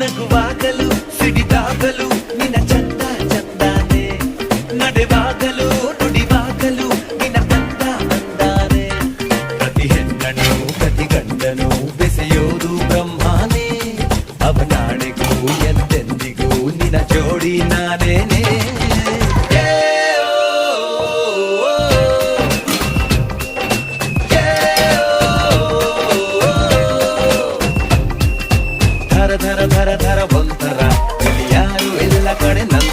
ನಗುವಾಗಲು ಸಿಡಿದಾಗಲು ನಿನ್ನ ಚಂದ ಚಂದಾನೆ, ನಡೆವಾಗಲು ನುಡಿವಾಗಲು ನಿನ್ನ ಅಂದ ಅಂದಾನೆ. ಪ್ರತಿ ಹೆಣ್ಣನು ಪ್ರತಿ ಗಂಡನು ಬೆಸೆಯೋದು ಬ್ರಹ್ಮಾನೇ, ಅವನಾಣೆಗೂ ಎಂದೆಂದಿಗೂ ನಿನ್ನ ಜೋಡಿ ನಾನೇನೆ. ಧರ ಧರ ಧರ ಧರ ಒಂಥರ ಯಾರು ಎಲ್ಲ ಕಡೆ ನನ್ನ